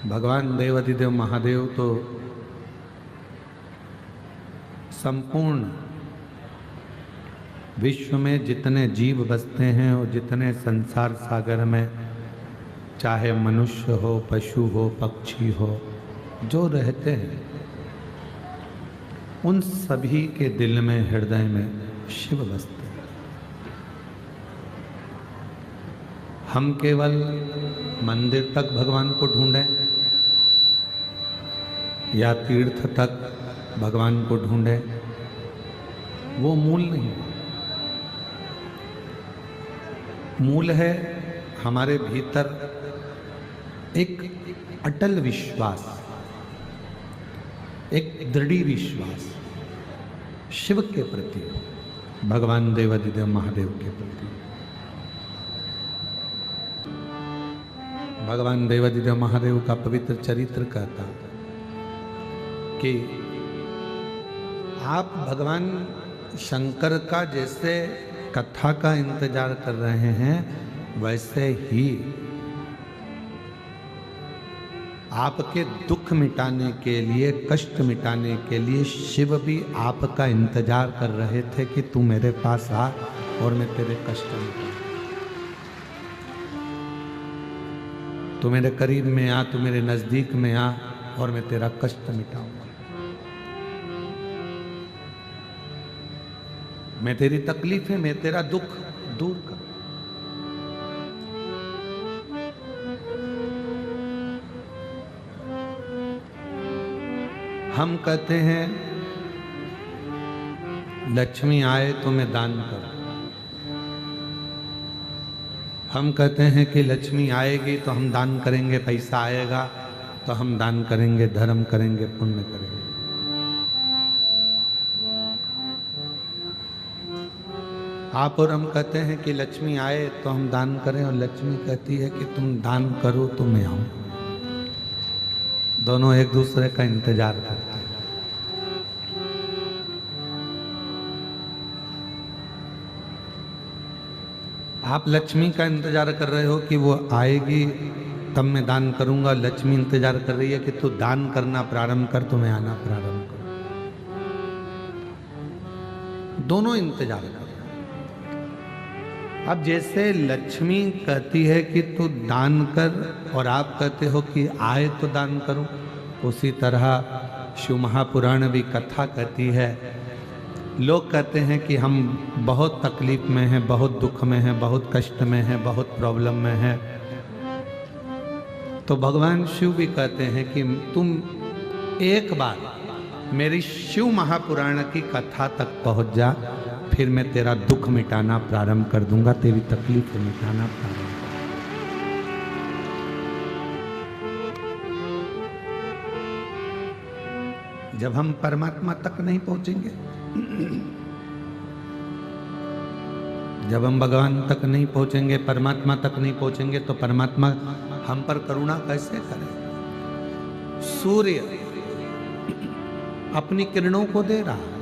भगवान देवाधिदेव महादेव तो संपूर्ण विश्व में जितने जीव बसते हैं और जितने संसार सागर में, चाहे मनुष्य हो, पशु हो, पक्षी हो, जो रहते हैं, उन सभी के दिल में, हृदय में शिव बसते हैं। हम केवल मंदिर तक भगवान को ढूंढें या तीर्थ तक भगवान को ढूंढें, वो मूल नहीं है। मूल है हमारे भीतर एक अटल विश्वास, एक दृढ़ विश्वास शिव के प्रति, भगवान देवाधिदेव महादेव के प्रति। भगवान देवाधिदेव महादेव का पवित्र चरित्र कहता कि आप भगवान शंकर का जैसे कथा का इंतजार कर रहे हैं, वैसे ही आपके दुख मिटाने के लिए, कष्ट मिटाने के लिए शिव भी आपका इंतजार कर रहे थे कि तू मेरे पास आ और मैं तेरे कष्ट मिटाऊं। तू मेरे करीब में आ, तू मेरे नजदीक में आ और मैं तेरा कष्ट मिटाऊंगा। मैं तेरी तकलीफें, मैं तेरा दुख दूर कर। हम कहते हैं लक्ष्मी आए तो मैं दान करूं। हम कहते हैं कि लक्ष्मी आएगी तो हम दान करेंगे, पैसा आएगा तो हम दान करेंगे, धर्म करेंगे, पुण्य करेंगे। आप और हम कहते हैं कि लक्ष्मी आए तो हम दान करें, और लक्ष्मी कहती है कि तुम दान करो तो मैं आऊं। दोनों एक दूसरे का इंतजार करते हैं। आप लक्ष्मी का इंतजार कर रहे हो कि वो आएगी तब मैं दान करूंगा, लक्ष्मी इंतजार कर रही है कि तू दान करना प्रारंभ कर तो मैं आना प्रारंभ करूं। दोनों इंतजार कर रहे हैं। अब जैसे लक्ष्मी कहती है कि तू दान कर और आप कहते हो कि आए तो दान करूं, उसी तरह शिव महापुराण भी कथा कहती है। लोग कहते हैं कि हम बहुत तकलीफ में हैं, बहुत दुख में हैं, बहुत कष्ट में हैं, बहुत प्रॉब्लम में हैं, तो भगवान शिव भी कहते हैं कि तुम एक बार मेरी शिव महापुराण की कथा तक पहुंच जा, फिर मैं तेरा दुख मिटाना प्रारंभ कर दूंगा, तेरी तकलीफ मिटाना प्रारंभ। जब हम परमात्मा तक नहीं पहुंचेंगे, जब हम भगवान तक नहीं पहुंचेंगे, परमात्मा तक नहीं पहुंचेंगे, तो परमात्मा हम पर करुणा कैसे करे? सूर्य अपनी किरणों को दे रहा है,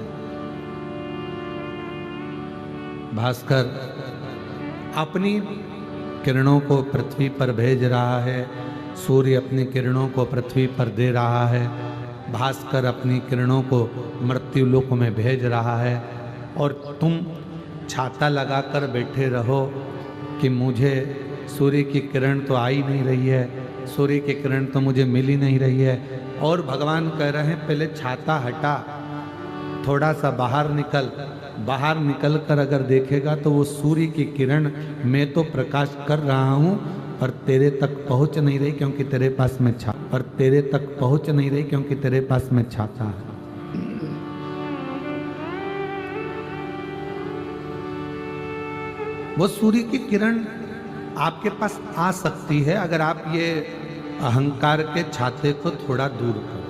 भास्कर अपनी किरणों को पृथ्वी पर भेज रहा है, सूर्य अपनी किरणों को पृथ्वी पर दे रहा है, भास्कर अपनी किरणों को मृत्यु लोक में भेज रहा है, और तुम छाता लगाकर बैठे रहो कि मुझे सूर्य की किरण तो आ ही नहीं रही है, सूर्य की किरण तो मुझे मिल ही नहीं रही है। और भगवान कह रहे हैं पहले छाता हटा, थोड़ा सा बाहर निकल, बाहर निकल कर अगर देखेगा तो वो सूर्य की किरण मैं तो प्रकाश कर रहा हूँ और तेरे तक पहुँच नहीं रही, क्योंकि तेरे पास में और तेरे तक पहुँच नहीं रही क्योंकि तेरे पास में छाता है। वो सूर्य की किरण आपके पास आ सकती है अगर आप ये अहंकार के छाते को थोड़ा दूर करो।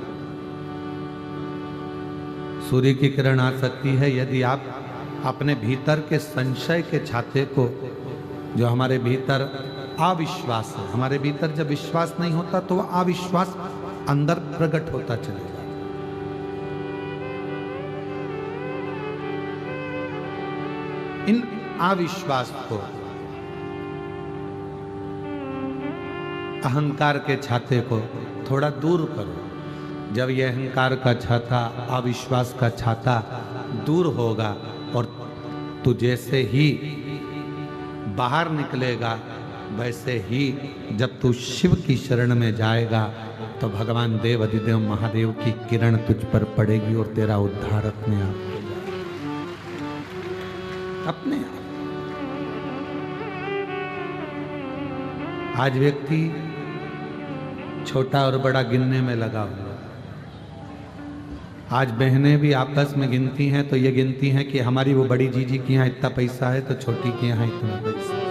सूर्य की किरण आ सकती है यदि आप अपने भीतर के संशय के छाते को, जो हमारे भीतर अविश्वास है, हमारे भीतर जब विश्वास नहीं होता तो वह अविश्वास अंदर प्रकट होता चले जाता। इन अविश्वास को अहंकार के छाते को थोड़ा दूर करो। जब यह अहंकार का छाता, अविश्वास का छाता दूर होगा और तू जैसे ही बाहर निकलेगा, वैसे ही जब तू शिव की शरण में जाएगा तो भगवान देव अधिदेव महादेव की किरण तुझ पर पड़ेगी और तेरा उद्धार अपने आप हो जाएगा, अपने आप। आज व्यक्ति छोटा और बड़ा गिनने में लगा हुआ। आज बहनें भी आपस में गिनती हैं तो ये गिनती हैं कि हमारी वो बड़ी जीजी के यहाँ इतना पैसा है तो छोटी के यहाँ इतना पैसा है।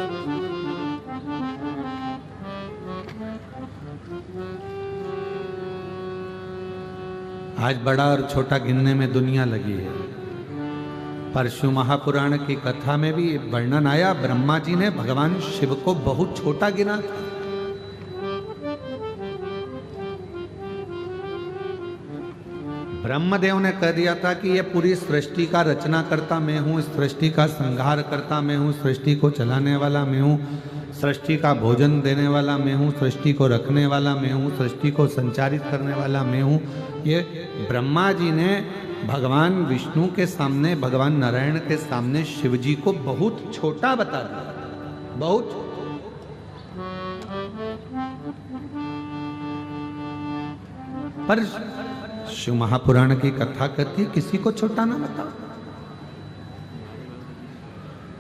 आज बड़ा और छोटा गिनने में दुनिया लगी है। परशु महापुराण की कथा में भी वर्णन आया, ब्रह्मा जी ने भगवान शिव को बहुत छोटा गिना था। ब्रह्मदेव ने कह दिया था कि ये पूरी सृष्टि का रचना करता मैं हूँ, सृष्टि का संहार करता मैं हूँ, सृष्टि को चलाने वाला मैं हूँ, सृष्टि का भोजन देने वाला मैं हूँ, सृष्टि को रखने वाला मैं हूँ, सृष्टि को संचारित करने वाला मैं हूँ। ये ब्रह्मा जी ने भगवान विष्णु के सामने, भगवान नारायण के सामने शिव जी को बहुत छोटा बता दिया, बहुत। पर शिव महापुराण की कथा कहती है किसी को छोटा ना बताओ,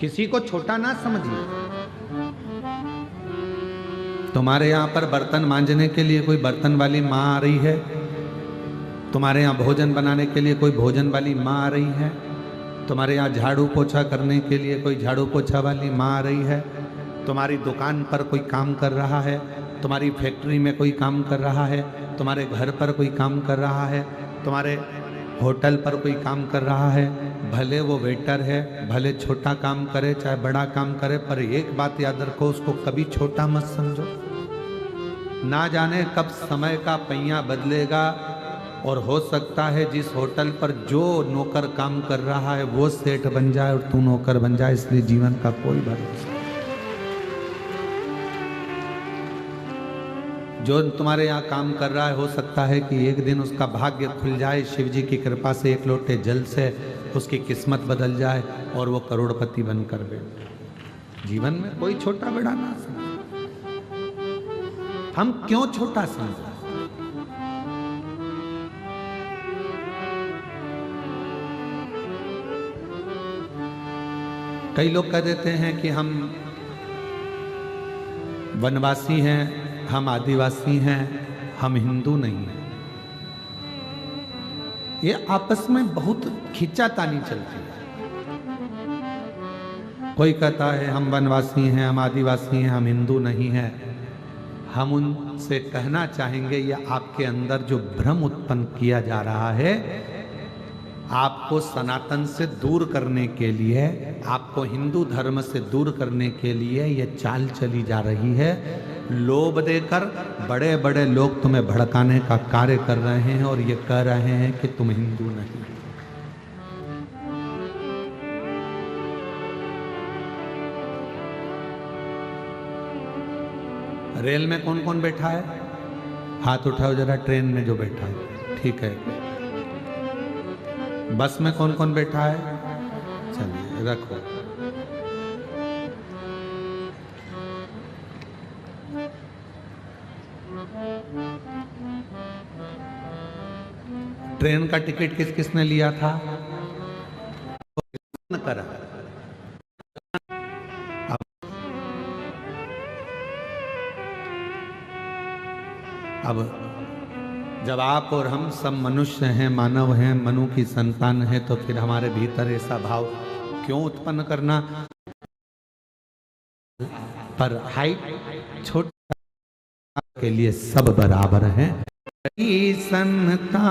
किसी को छोटा ना समझिए। तुम्हारे यहां पर बर्तन मांजने के लिए कोई बर्तन वाली माँ आ रही है, तुम्हारे यहाँ भोजन बनाने के लिए कोई भोजन वाली माँ आ रही है, तुम्हारे यहाँ झाड़ू पोछा करने के लिए कोई झाड़ू पोछा वाली माँ आ रही है, तुम्हारी दुकान पर कोई काम कर रहा है, तुम्हारी फैक्ट्री में कोई काम कर रहा है, तुम्हारे घर पर कोई काम कर रहा है, तुम्हारे होटल पर कोई काम कर रहा है, भले वो वेटर है, भले छोटा काम करे चाहे बड़ा काम करे, पर एक बात याद रखो, उसको कभी छोटा मत समझो। ना जाने कब समय का पहिया बदलेगा और हो सकता है जिस होटल पर जो नौकर काम कर रहा है वो सेठ बन जाए और तू नौकर बन जाए, इसलिए जीवन का कोई भरोसा। जो तुम्हारे यहाँ काम कर रहा है हो सकता है कि एक दिन उसका भाग्य खुल जाए, शिव जी की कृपा से एक लोटे जल से उसकी किस्मत बदल जाए और वो करोड़पति बनकर बैठे। जीवन में कोई छोटा बड़ा ना समझे। हम क्यों छोटा समझे? कई लोग कह देते हैं कि हम वनवासी हैं, हम आदिवासी हैं, हम हिंदू नहीं हैं। ये आपस में बहुत खींचातानी चलती है। कोई कहता है हम वनवासी हैं, हम आदिवासी हैं, हम हिंदू नहीं हैं। हम उनसे कहना चाहेंगे ये आपके अंदर जो भ्रम उत्पन्न किया जा रहा है, आपको सनातन से दूर करने के लिए, आपको हिंदू धर्म से दूर करने के लिए ये चाल चली जा रही है। लोभ देकर बड़े बड़े लोग तुम्हें भड़काने का कार्य कर रहे हैं और ये कह रहे हैं कि तुम हिंदू नहीं। रेल में कौन कौन बैठा है? हाथ उठाओ जरा। ट्रेन में जो बैठा है, ठीक है। बस में कौन कौन बैठा है? चलिए रखो। ट्रेन का टिकट किस किसने लिया था? करा। अब जब आप और हम सब मनुष्य हैं, मानव हैं, मनु की संतान हैं, तो फिर हमारे भीतर ऐसा भाव क्यों उत्पन्न करना? पर हाइट छोटा के लिए सब बराबर हैं। संतान